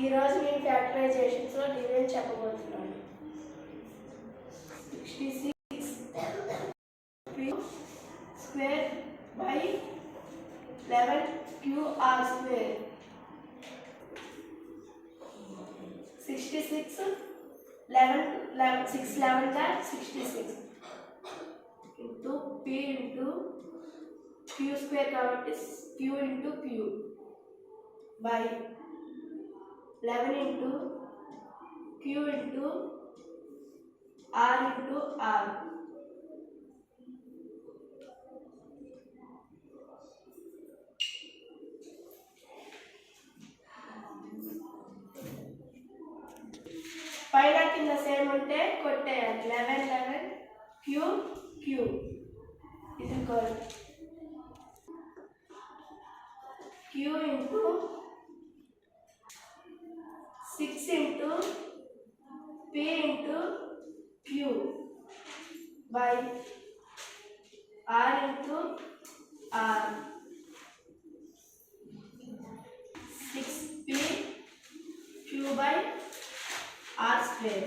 ఈరోజు నేను ఫ్యాక్టరైజేషన్స్లో డివిజన్ చెప్పబోతున్నాను. 66 స్క్వేర్ బై 11 QR స్క్వేర్. 66 11 6 11 గా 66 into P into Q square కాబట్టి Q into Q by 11 into Q into R into R. పైన కింద సేమ్ ఉంటే కొట్టేయాలి. 11 11 Q Q is equal Q into 6 into P into Q by R into R. 6P Q by R square.